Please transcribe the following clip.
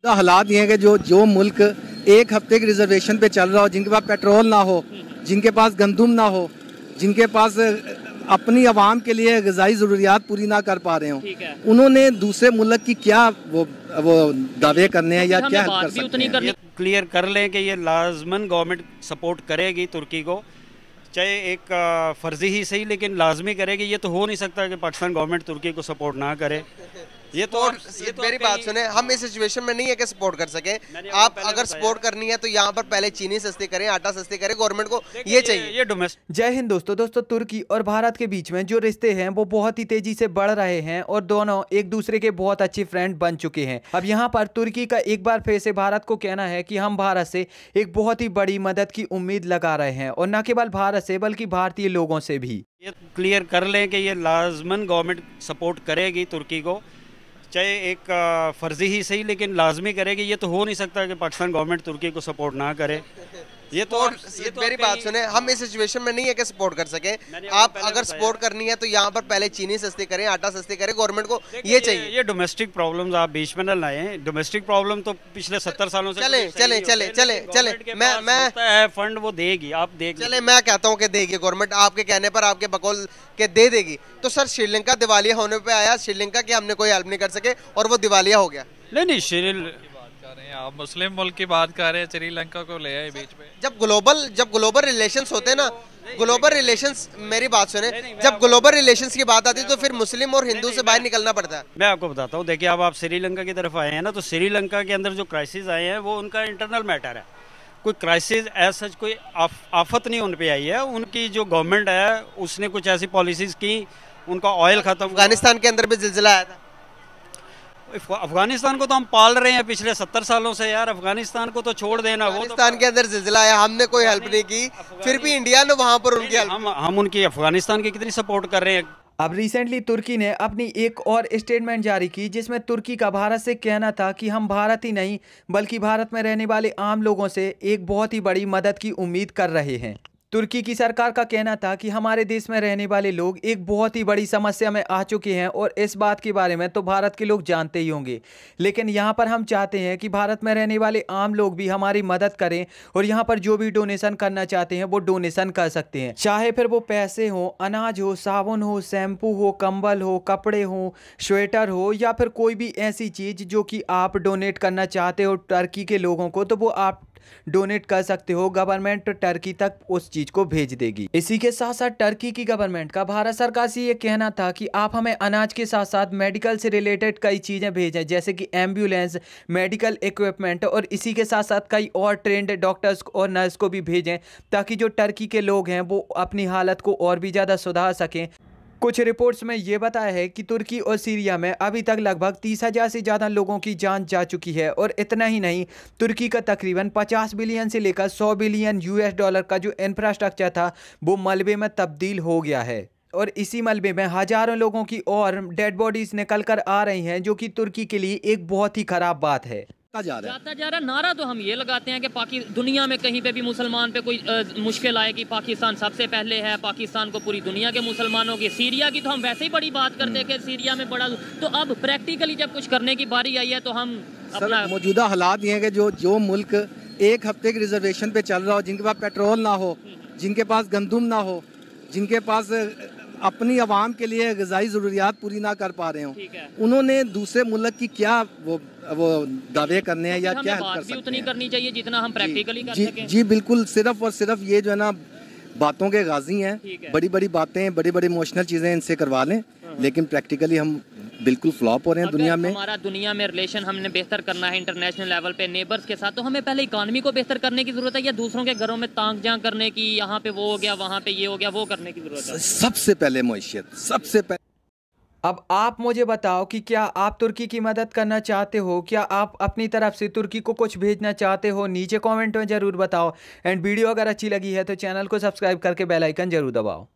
हालात ये हैं कि जो जो मुल्क एक हफ्ते की रिजर्वेशन पे चल रहा हो, जिनके पास पेट्रोल ना हो, जिनके पास गंदुम ना हो, जिनके पास अपनी आवाम के लिए ग़िज़ाई ज़रूरियात पूरी ना कर पा रहे हो, उन्होंने दूसरे मुल्क की क्या वो दावे करने हैं या क्या हेल्प कर सकते हैं? ये क्लियर कर लें कि ये लाजमन गवर्नमेंट सपोर्ट करेगी तुर्की को, चाहे एक फ़र्ज़ी ही सही लेकिन लाजमी करेगी। ये तो हो नहीं सकता कि पाकिस्तान गवर्नमेंट तुर्की को सपोर्ट ना करे। ये तो मेरी बात सुने, हम इस सिचुएशन में नहीं है कि सपोर्ट कर सके। आप अगर सपोर्ट करनी है तो यहाँ पर पहले चीनी सस्ती करें, आटा सस्ती करें, गवर्नमेंट को ये चाहिए। ये डोमेस्टिक। जय हिंद दोस्तों तुर्की और भारत के बीच में जो रिश्ते हैं वो बहुत ही तेजी से बढ़ रहे हैं और दोनों एक दूसरे के बहुत अच्छे फ्रेंड बन चुके हैं। अब यहाँ पर तुर्की का एक बार फिर से भारत को कहना है कि हम भारत से एक बहुत ही बड़ी मदद की उम्मीद लगा रहे हैं, और न केवल भारत से बल्कि भारतीय लोगों से भी। ये क्लियर कर लें कि ये लाजमन गवर्नमेंट सपोर्ट करेगी तुर्की को, चाहे एक फ़र्ज़ी ही सही लेकिन लाजमी करेगी। ये तो हो नहीं सकता कि पाकिस्तान गवर्नमेंट तुर्की को सपोर्ट ना करे। ये तो मेरी बात सुने, हम इस सिचुएशन में नहीं है कि सपोर्ट कर सके। आप अगर सपोर्ट करनी है तो यहाँ पर पहले चीनी सस्ती करें, आटा सस्ती करें, गवर्नमेंट को ये चाहिए। ये डोमेस्टिक प्रॉब्लम्स आप बीच में न लाए। डोमेस्टिक प्रॉब्लम तो पिछले 70 सालों से चले मैं फंड वो देगी, आप देख चले। मैं कहता हूँ कि देगी गवर्नमेंट, आपके कहने पर, आपके बकौल के दे देगी। तो सर श्रीलंका दिवालिया होने पे आया, श्रीलंका की हमने कोई हेल्प नहीं कर सके और वो दिवालिया हो गया। नहीं आप मुस्लिम मुल्क की बात कर रहे हैं, श्रीलंका को ले आए बीच में। जब ग्लोबल रिलेशंस होते हैं ना, ग्लोबल रिलेशंस, मेरी बात सुने, जब ग्लोबल रिलेशंस की बात आती है तो फिर मुस्लिम और हिंदू से बाहर निकलना पड़ता है। मैं आपको बताता हूँ, देखिए अब आप श्रीलंका की तरफ आए हैं ना, तो श्रीलंका के अंदर जो क्राइसिस आए हैं वो उनका इंटरनल मैटर है। कोई क्राइसिस एज सच कोई आफत नहीं उन पे आई है। उनकी जो गवर्नमेंट है उसने कुछ ऐसी पॉलिसीज की, उनका ऑयल खत्म। अफगानिस्तान के अंदर भी जिलजिला आया था। अफगानिस्तान को तो हम पाल रहे हैं पिछले 70 सालों से यार, अफगानिस्तान को तो छोड़ देना। वो अफगानिस्तान के अंदर जिलजिला आया, हमने कोई हेल्प नहीं की, फिर भी इंडिया ने वहां पर उनकी हम उनकी अफगानिस्तान की कितनी सपोर्ट कर रहे हैं। अब रिसेंटली तुर्की ने अपनी एक और स्टेटमेंट जारी की जिसमें तुर्की का भारत से कहना था कि हम भारत ही नहीं बल्कि भारत में रहने वाले आम लोगों से एक बहुत ही बड़ी मदद की उम्मीद कर रहे हैं। तुर्की की सरकार का कहना था कि हमारे देश में रहने वाले लोग एक बहुत ही बड़ी समस्या में आ चुके हैं, और इस बात के बारे में तो भारत के लोग जानते ही होंगे, लेकिन यहाँ पर हम चाहते हैं कि भारत में रहने वाले आम लोग भी हमारी मदद करें, और यहाँ पर जो भी डोनेशन करना चाहते हैं वो डोनेशन कर सकते हैं, चाहे फिर वो पैसे हो, अनाज हो, साबुन हो, शैम्पू हो, कंबल हो, कपड़े हो, स्वेटर हो, या फिर कोई भी ऐसी चीज़ जो कि आप डोनेट करना चाहते हो टर्की के लोगों को, तो वो आप डोनेट कर सकते हो। गवर्नमेंट टर्की तक उस चीज को भेज देगी। इसी के साथ साथ टर्की की गवर्नमेंट का भारत सरकार से ये कहना था कि आप हमें अनाज के साथ साथ मेडिकल से रिलेटेड कई चीजें भेजें, जैसे कि एम्बुलेंस, मेडिकल इक्विपमेंट, और इसी के साथ साथ कई और ट्रेंड डॉक्टर्स और नर्स को भी भेजें, ताकि जो टर्की के लोग हैं वो अपनी हालत को और भी ज़्यादा सुधार सकें। कुछ रिपोर्ट्स में ये बताया है कि तुर्की और सीरिया में अभी तक लगभग 30,000 से ज़्यादा लोगों की जान जा चुकी है, और इतना ही नहीं, तुर्की का तकरीबन 50 बिलियन से लेकर 100 बिलियन US डॉलर का जो इंफ्रास्ट्रक्चर था वो मलबे में तब्दील हो गया है, और इसी मलबे में हजारों लोगों की और डेड बॉडीज निकल कर आ रही हैं, जो कि तुर्की के लिए एक बहुत ही खराब बात है। जाता जा रहा नारा तो हम ये लगाते हैं कि दुनिया में कहीं पे भी मुसलमान पे कोई मुश्किल आए कि पाकिस्तान सबसे पहले है, पाकिस्तान को पूरी दुनिया के मुसलमानों की। सीरिया की तो हम वैसे ही बड़ी बात करते हैं कि सीरिया में बड़ा, तो अब प्रैक्टिकली जब कुछ करने की बारी आई है तो हम अपना मौजूदा हालात ये हैं कि जो मुल्क एक हफ्ते की रिजर्वेशन पे चल रहा हो, जिनके पास पेट्रोल ना हो, जिनके पास गंदुम ना हो, जिनके पास अपनी आवाम के लिए ग़िज़ाई ज़रूरियात पूरी ना कर पा रहे हो, उन्होंने दूसरे मुल्क की क्या वो दावे करने हैं या क्या हेल्प कर सकते हैं? उतनी करनी चाहिए जितना हम प्रैक्टिकली कर सकें। जी बिल्कुल, सिर्फ और सिर्फ ये जो है ना बातों के गाजी हैं, बड़ी बड़ी बातें, बड़ी बड़ी इमोशनल चीज़ें इनसे करवा लें, लेकिन प्रैक्टिकली हम बिल्कुल फ्लॉप हो रहे हैं दुनिया में। हमारा दुनिया में रिलेशन हमने बेहतर करना है इंटरनेशनल लेवल पे नेबर्स के साथ, तो हमें पहले इकॉनमी को बेहतर करने की जरूरत है, या दूसरों के घरों में तांग जांग करने की, यहाँ पे वो हो गया, वहाँ पे ये हो गया, वो करने की जरूरत है? सबसे पहले मईशत, सबसे पहले। अब आप मुझे बताओ कि क्या आप तुर्की की मदद करना चाहते हो? क्या आप अपनी तरफ से तुर्की को कुछ भेजना चाहते हो? नीचे कमेंट में ज़रूर बताओ। एंड वीडियो अगर अच्छी लगी है तो चैनल को सब्सक्राइब करके बेल आइकन ज़रूर दबाओ।